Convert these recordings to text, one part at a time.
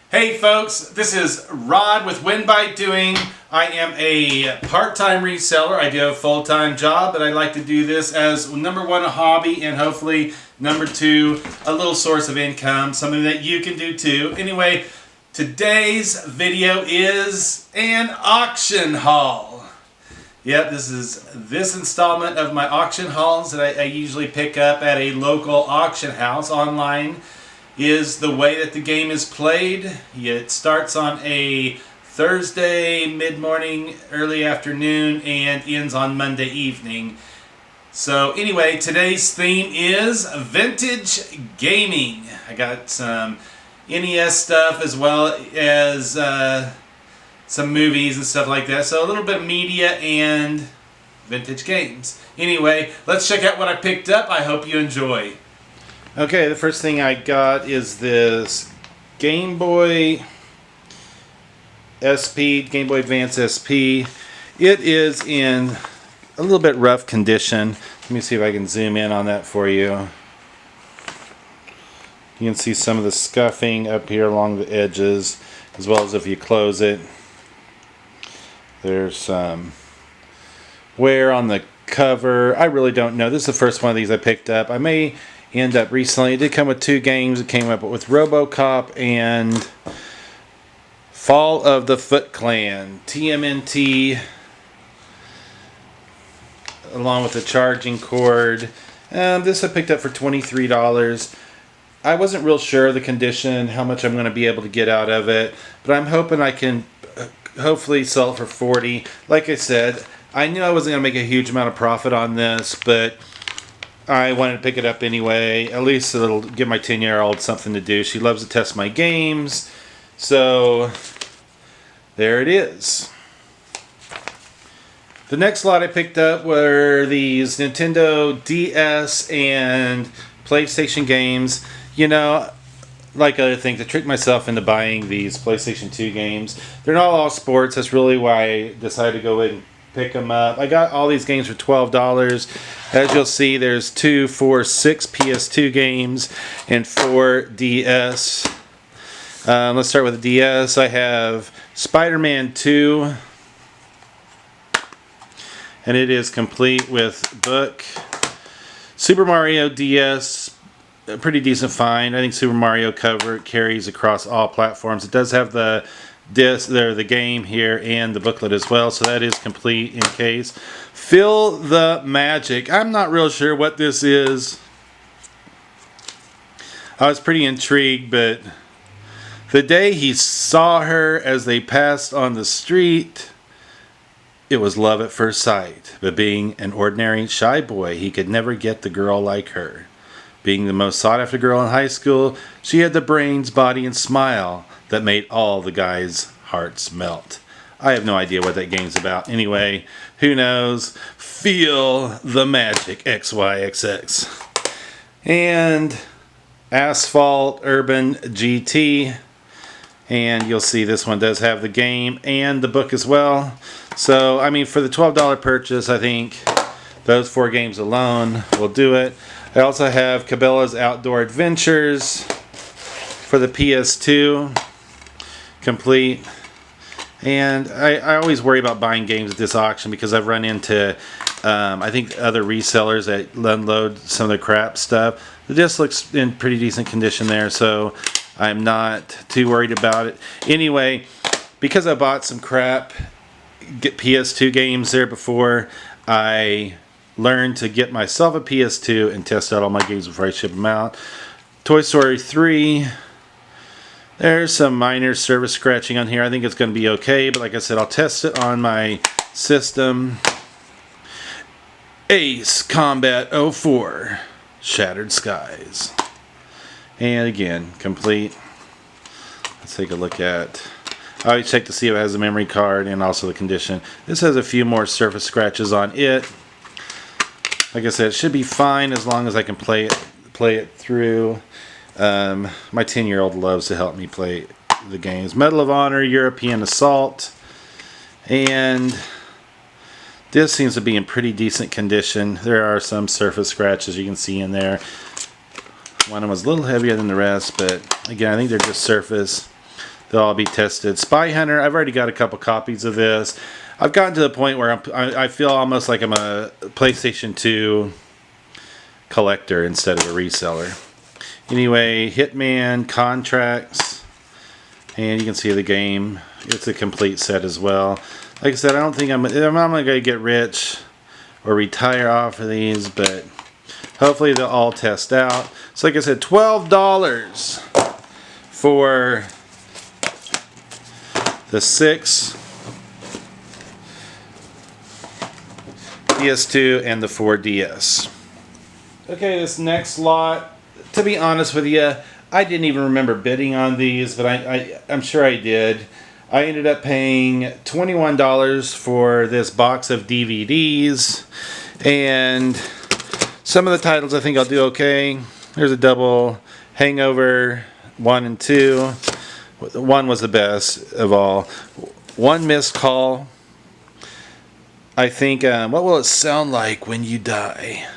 Hey folks, this is Rod with Win by Doing. I am a part-time reseller. I do have a full-time job, but I like to do this as number one, a hobby, and hopefully number two, a little source of income, something that you can do too. Anyway, today's video is an auction haul. Yep, this is this installment of my auction hauls that I usually pick up at a local auction house. Online is the way that the game is played. It starts on a Thursday mid-morning, early afternoon, and ends on Monday evening. So anyway, today's theme is vintage gaming. I got some NES stuff as well as some movies and stuff like that. So a little bit of media and vintage games. Anyway, let's check out what I picked up. I hope you enjoy. Okay, the first thing I got is this Gameboy SP, Game Boy Advance SP. It is in a little bit rough condition. Let me see if I can zoom in on that for you. You can see some of the scuffing up here along the edges, as well as if you close it. There's some wear on the cover. I really don't know. This is the first one of these I picked up. I may end up recently. It did come with two games. It came up with RoboCop and Fall of the Foot Clan, TMNT, along with a charging cord. This I picked up for $23. I wasn't real sure of the condition, how much I'm going to be able to get out of it, but I'm hoping I can hopefully sell it for $40. Like I said, I knew I wasn't going to make a huge amount of profit on this, but I wanted to pick it up anyway. At least it'll give my 10-year-old something to do. She loves to test my games. So, there it is. The next lot I picked up were these Nintendo DS and PlayStation games. You know, like other things, I tricked myself into buying these PlayStation 2 games. They're not all sports. That's really why I decided to go in and pick them up. I got all these games for $12. As you'll see, there's 2, 4, 6 PS2 games and 4 DS. Let's start with the DS. I have Spider-Man 2, and it is complete with book. Super Mario DS, a pretty decent find. I think Super Mario cover carries across all platforms. It does have the disc there, the game here, and the booklet as well, so that is complete in case. Feel the Magic. I'm not real sure what this is. I was pretty intrigued, but the day he saw her as they passed on the street, it was love at first sight. But being an ordinary shy boy, he could never get the girl like her. Being the most sought-after girl in high school, she had the brains, body, and smile that made all the guys' hearts melt. I have no idea what that game's about. Anyway, who knows? Feel the Magic, XYXX. And Asphalt Urban GT. And you'll see this one does have the game and the book as well. So, I mean, for the $12 purchase, I think those 4 games alone will do it. I also have Cabela's Outdoor Adventures for the PS2, complete. And I always worry about buying games at this auction because I've run into, I think, other resellers that unload some of the crap stuff. The disc looks in pretty decent condition there, so I'm not too worried about it. Anyway, because I bought some crap PS2 games there before, I learned to get myself a PS2 and test out all my games before I ship them out. Toy Story 3. There's some minor surface scratching on here. I think it's going to be okay, but like I said, I'll test it on my system. Ace Combat 04, Shattered Skies. And again, complete. Let's take a look at... I always check to see if it has a memory card and also the condition. This has a few more surface scratches on it. Like I said, it should be fine as long as I can play it through. My 10-year-old loves to help me play the games. Medal of Honor, European Assault, and this seems to be in pretty decent condition. There are some surface scratches you can see in there. One was a little heavier than the rest, but again, I think they're just surface. They'll all be tested. Spy Hunter, I've already got a couple copies of this. I've gotten to the point where I feel almost like I'm a PlayStation 2 collector instead of a reseller. Anyway, Hitman, Contracts, and you can see the game. It's a complete set as well. Like I said, I don't think I'm not going to get rich or retire off of these, but hopefully they'll all test out. So like I said, $12 for the 6 PS2 and the 4DS. Okay, this next lot, to be honest with you, I didn't even remember bidding on these, but I'm sure I did. I ended up paying $21 for this box of DVDs, and some of the titles I think I'll do okay. There's a double Hangover 1 and 2. 1 was the best of all. One Missed Call. I think, what will it sound like when you die?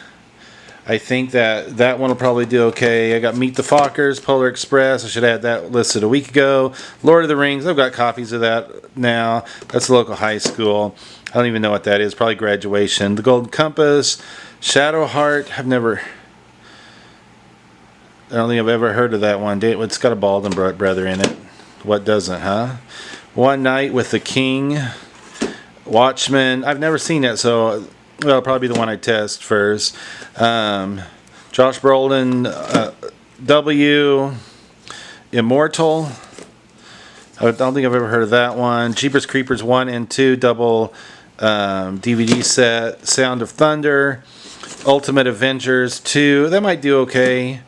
I think that one will probably do okay. I got Meet the Fockers, Polar Express. I should have had that listed a week ago. Lord of the Rings. I've got copies of that now. That's the local high school. I don't even know what that is. Probably Graduation. The Golden Compass. Shadow Heart. I don't think I've ever heard of that one. It's got a Baldwin brother in it. What doesn't, huh? One Night with the King. Watchmen. I've never seen that, so that'll probably be the one I test first. Josh Brolin, W. Immortal. I don't think I've ever heard of that one. Jeepers Creepers 1 and 2 double DVD set. Sound of Thunder. Ultimate Avengers 2. That might do okay.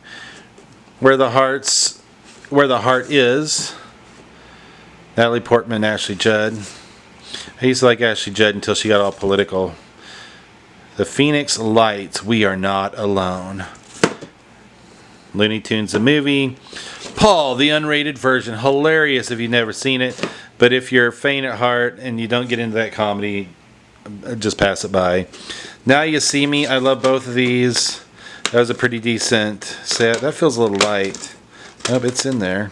Where the Heart Is. Natalie Portman, Ashley Judd. I used to like Ashley Judd until she got all political. The Phoenix Lights, We Are Not Alone. Looney Tunes, the movie. Paul, the unrated version. Hilarious if you've never seen it. But if you're faint at heart and you don't get into that comedy, just pass it by. Now You See Me. I love both of these. That was a pretty decent set. That feels a little light. Oh, it's in there.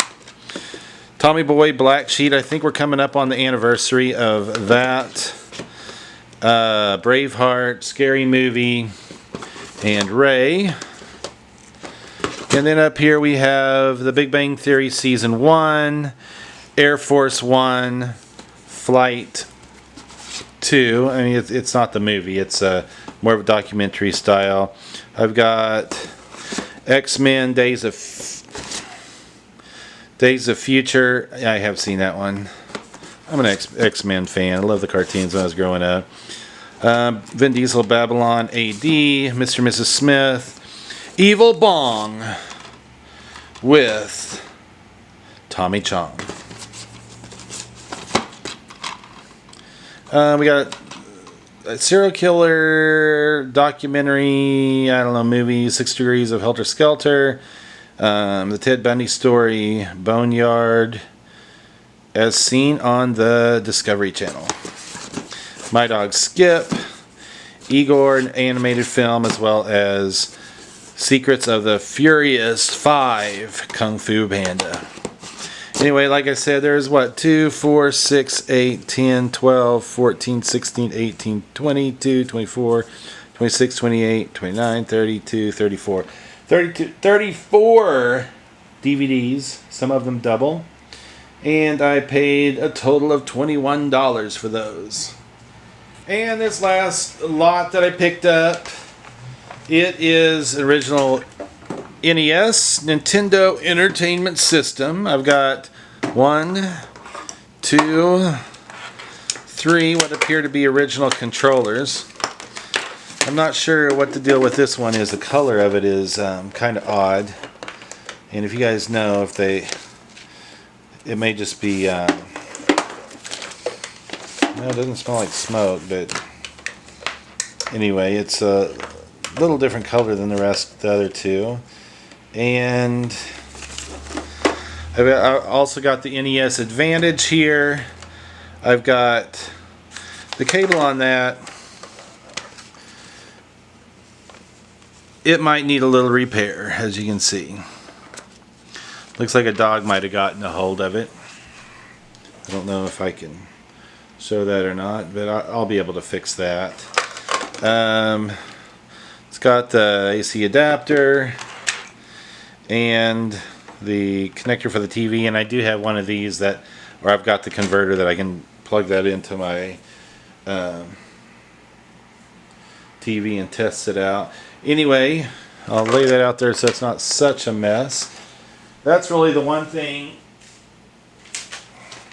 Tommy Boy, Black Sheep. I think we're coming up on the anniversary of that. Braveheart, Scary Movie, and Ray. And then up here we have The Big Bang Theory Season 1, Air Force One, Flight 2. I mean, it's not the movie. It's more of a documentary style. I've got X-Men, Days of Future. I have seen that one. I'm an X-Men fan. I love the cartoons when I was growing up. Vin Diesel, Babylon, A.D., Mr. and Mrs. Smith, Evil Bong with Tommy Chong. We got a serial killer documentary, movie, 6 Degrees of Helter Skelter, the Ted Bundy story, Boneyard, as seen on the Discovery Channel. My Dog Skip, Igor, an animated film, as well as Secrets of the Furious 5, Kung Fu Panda. Anyway, like I said, there's 2, 4, 6, 8, 10, 12, 14, 16, 18, 22, 24, 26, 28, 29, 32, 34. 34 DVDs, some of them double. And I paid a total of $21 for those. And this last lot that I picked up, it is original NES, Nintendo Entertainment System. I've got 1, 2, 3 what appear to be original controllers. I'm not sure what the deal with this one is. The color of it is kind of odd. And if you guys know, it may just be, well, it doesn't smell like smoke, but anyway, it's a little different color than the other two. And I also got the NES Advantage here. I've got the cable on that it might need a little repair, as you can see. Looks like a dog might have gotten a hold of it. I don't know if I can show that or not, but I'll be able to fix that. It's got the AC adapter and the connector for the TV, and I do have one of these that, or I've got the converter that I can plug that into my TV and test it out. Anyway, I'll lay that out there so it's not such a mess. That's really the one thing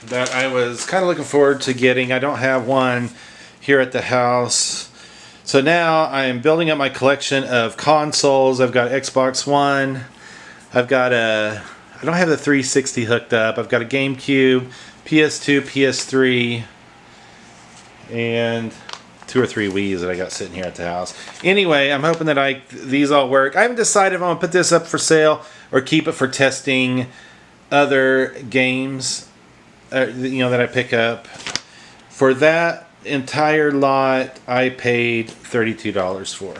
that I was kind of looking forward to getting. I don't have one here at the house. So now I am building up my collection of consoles. I've got Xbox One. I've got I don't have the 360 hooked up. I've got a GameCube, PS2, PS3, and 2 or 3 Wii's that I got sitting here at the house. Anyway, I'm hoping that these all work. I haven't decided if I'm going to put this up for sale or keep it for testing other games that I pick up. For that entire lot, I paid $32 for.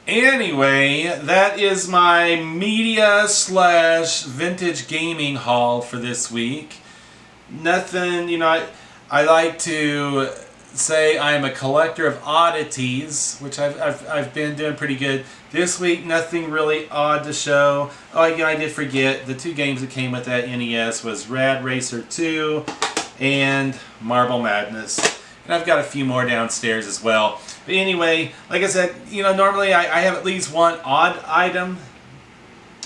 Anyway, that is my media / vintage gaming haul for this week. Nothing, I like to say I'm a collector of oddities, which I've been doing pretty good. This week, nothing really odd to show. Oh, yeah, I did forget, the 2 games that came with that NES was Rad Racer 2 and Marble Madness. And I've got a few more downstairs as well. But anyway, like I said, normally I have at least one odd item,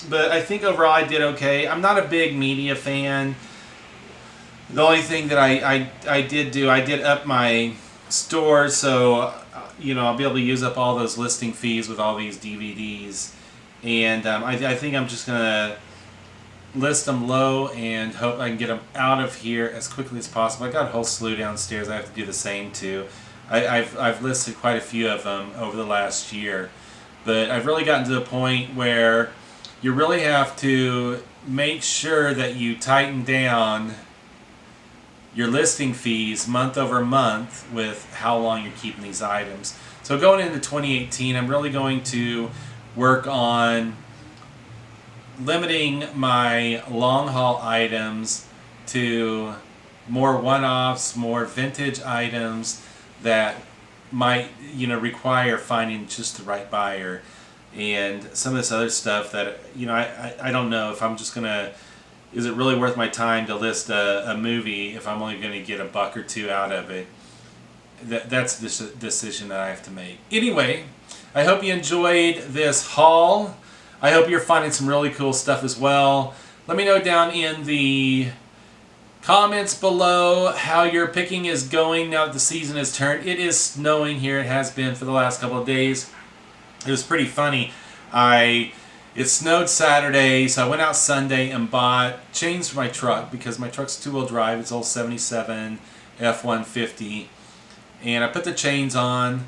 but I think overall I did okay. I'm not a big media fan. The only thing that I did do, I did up my store, so I'll be able to use up all those listing fees with all these DVDs. And I think I'm just going to list them low and hope I can get them out of here as quickly as possible. I got a whole slew downstairs I have to do the same to. I've listed quite a few of them over the last year, but I've really gotten to the point where you really have to make sure that you tighten down your listing fees month over month with how long you're keeping these items. So going into 2018, I'm really going to work on limiting my long haul items to more one-offs, more vintage items that might require finding just the right buyer, and some of this other stuff that I don't know if I'm just gonna, is it really worth my time to list a movie if I'm only going to get $1 or $2 out of it? That's the decision that I have to make. Anyway, I hope you enjoyed this haul. I hope you're finding some really cool stuff as well. Let me know down in the comments below how your picking is going now that the season has turned. It is snowing here. It has been for the last couple of days. It was pretty funny. It snowed Saturday, so I went out Sunday and bought chains for my truck because my truck's 2-wheel drive. It's old 77 F-150. And I put the chains on.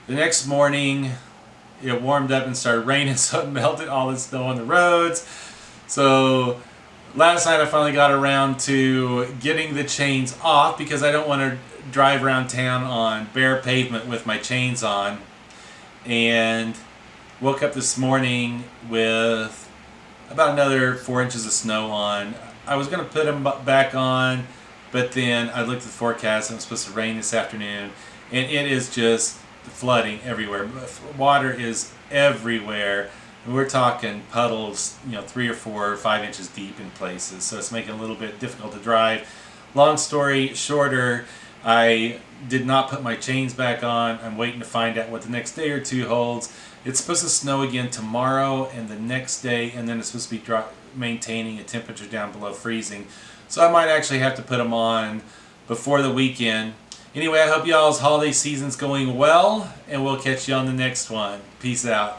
The next morning, it warmed up and started raining, so it melted all the snow on the roads. So last night I finally got around to getting the chains off because I don't want to drive around town on bare pavement with my chains on. And woke up this morning with about another 4 inches of snow on. I was going to put them back on, but then I looked at the forecast and it was supposed to rain this afternoon, and it is just flooding everywhere. Water is everywhere. We're talking puddles, 3 or 4 or 5 inches deep in places, so it's making it a little bit difficult to drive. Long story shorter, I did not put my chains back on. I'm waiting to find out what the next day or 2 holds. It's supposed to snow again tomorrow and the next day, and then it's supposed to be maintaining a temperature down below freezing. So I might actually have to put them on before the weekend. Anyway, I hope y'all's holiday season's going well, and we'll catch you on the next one. Peace out.